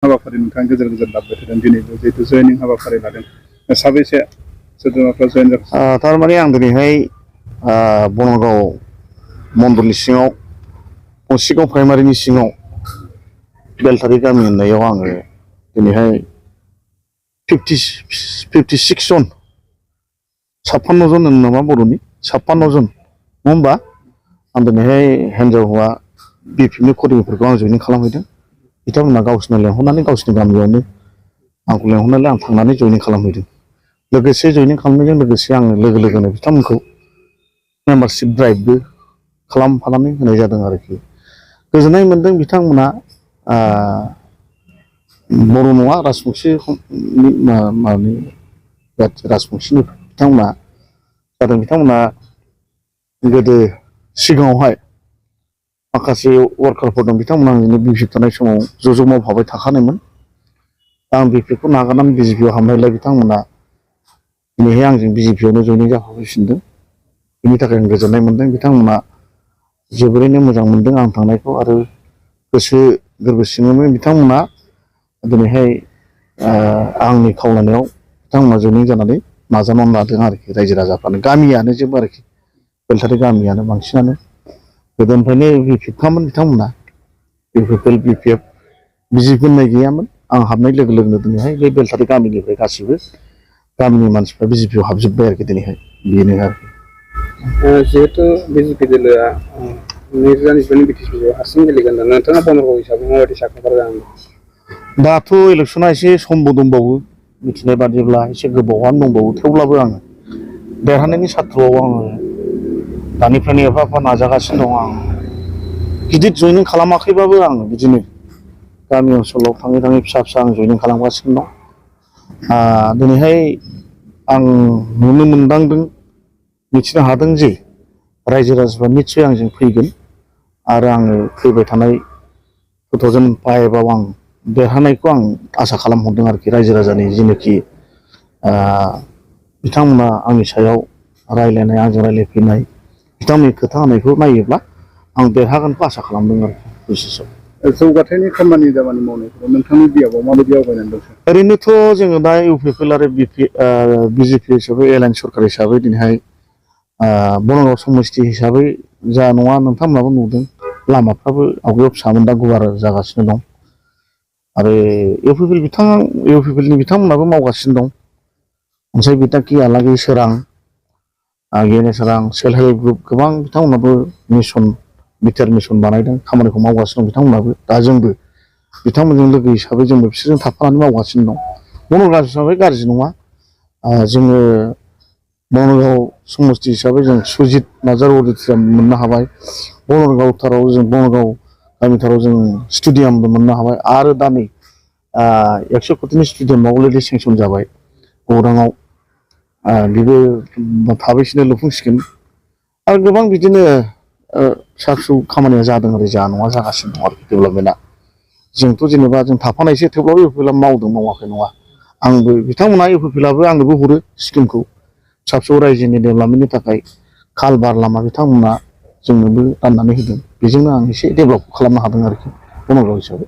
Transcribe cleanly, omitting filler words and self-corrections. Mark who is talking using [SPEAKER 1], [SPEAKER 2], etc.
[SPEAKER 1] हाबाफारि नोंथाङा गेजेर गेजेर लाबोबाय थादों दिनैबो जिहेतु जयनिं हाबाफारि लादों साबैसे सोद्रोमाफ्रा जयेन जादों?
[SPEAKER 2] थारमाने आं दिनैहाय बनगाव मण्डलनि सिङाव गंसिगाव प्राइमारिनि सिङाव बेलथारि गामि होननायाव आङो दिनैहाय 56 जन 56 जन होनो नामा बर'नि 56 जन नङा होमबा आं दिनैहाय हिन्जाव हौवा बिपिएफनि कर्मिफोरखौ आं जयनिं खालामहैदों बिथांमोना गावसोरनो लेंहरनानै गावसोरनि गामियावनो आंखौ लेंहरनानै आं थांनानै जयनिं खालामहैदों लोगोसे जयनिं खालामनायजों लोगोसे आङो लोगो लोगोनो बिथांमोनखौ मेम्बारशिप ड्राइभबो खालामफानानै होनाय जादों आरोखि गोजोननाय मोन्दों बिथांमोना बर' नङा राजबंशीनि बिथांमोना जादों बिथांमोना गोदो सिगाङावहाय माखासे वार्कारफोर दं बिथांमोना आंजोंनो बिपिएफ थानाय समाव ज' मावफाबाय थाखानायमोन आं बिपिएफखौ नागारनानै बिजेपिआव हाबनायलाय बिथांमोना दिनैहाय आंजों बिजेपिआवनो जयनिं जाफाफैफिनदों बेनि थाखाय आं गोजोननाय मोन्दों बिथांमोना जोबोरैनो मोजां मोन्दों आं थांनायखौ आरो गोसो गोरबो सिङावनो बिथांमोना दिनैहाय आंनि खावलायनायाव बिथांमोना जयनिं जानानै नाजानानै लादों आरोखि रायजो राजाफ्रानो गामियानो जोब आरोखि बेलथारि गामियानो बांसिनानो गोदोनिफ्रायनो बिपिएफखामोन बिथांमोना बिपिएफ बिजेपि होननाय गैयामोन आं हाबनाय लोगो लोगोनो दिनैहाय बे बेलथारि गामिनिफ्राय गासिबो गामिनि मानसिफ्रा बिजेपिआव हाबजोब्बाय आरोखि दिनैहाय बेनो आरोखि
[SPEAKER 1] जिहेतु बिजेपि दोलोआ नैरोजानिफ्रायनो बिटिसिआव हारसिं गेलेगोन नोंथाङा बनगाव हिसाबै माबायदि साखाफारा जानांगौ
[SPEAKER 2] दाथ' इलेक्सना एसे समबो दंबावो मिथिनाय बादिब्ला एसे गोबावआनो दंबावो थेवब्लाबो आङो देरहानायनि साथ्र'आव आङो दानिफ्रायनो एफा एफा नाजागासिनो दं आं गिदिर जयनिं खालामाखैबाबो आं बिदिनो गामि ओनसोलाव थाङै थाङै फिसा फिसा आं जयनिं खालामगासिनो दं दिनैहाय आं नुनो मोनदांदों मिथिनो हादों जे रायजो राजाफ्रा निस्सय आंजों फैगोन आरो आङो फैबाय थानाय 2005आव आं देरहानायखौ आं आसा खालामहरदों आरोखि रायजो राजानि जेनोखि बिथांमोना आंनि सायाव रायज्लायनाय आंजों रायज्लायफैनाय बिथांमोननि खोथा होनायखौ नायोब्ला आं देरहागोनखौ आसा खालामदों आरोखि बिसेसआव
[SPEAKER 1] जौगाथायनि खामानि दामानि मावनायफोराव नोंथांनि बियाबाव माबायदि आवगायनानै दं
[SPEAKER 2] ओरैनोथ' जोङो दा इउपिपिएल आरो बिजेपि हिसाबै एलायन्स सरकार हिसाबै दिनैहाय बनगाव समस्ति हिसाबै जा नङा नोंथांमोनाबो नुदों लामाफ्राबो आवगायाव फिसामोन दा गुवार जागासिनो दं आरो इउपिपिएलनि बिथांमोनाबो मावगासिनो दं मोनसे बिथांखि आलागै सोरां गेने सोरां सेल्फ हेल्प ग्रुप गोबां बिथांमोनाबो मिशन बिटिआर मिशन बानायदों खामानिखौ मावगासिनो दं बिथांमोनाबो दा जोंबो बिथांमोनजों लोगो हिसाबै जोंबो बिसोरजों थाफानानै मावगासिनो दं बनगाव हिसाबै गाज्रि नङा जोङो बनगाव समस्ति हिसाबै जों सुजित नार्जारि अडिट'रियाम मोननो हाबाय बनगावथाराव जों बनगाव गामिथाराव जों स्टेडियामबो मोननो हाबाय आरो दा नै 100 कोटिनि स्टेडियामआव अलरेडि सेंसन जाबाय गौराङाव बेबो थाबैनो लुफुंसिगोन आरो गोबां बिदिनो फिसा फिसौ खामानिया जादों आरो जा नङा जागासिनो दं आरोखि डेभेलपमेन्टआ जोंथ' जेनेबा जों थाफानायसो थेवब्लाबो इउपिपिएलआ मावदों मावाखै नङा आंबो बिथांमोना इउपिपिएलआबो आंनोबो हरो स्किमखौ फिसा फिसौ रायजोनि डेभेलपमेन्टनि थाखाय खालबार लामा बिथांमोना जोंनोबो राननानै होदों बेजोंनो आं एसे डेभेलप खालामनो हादों आरोखि बनगाव हिसाबै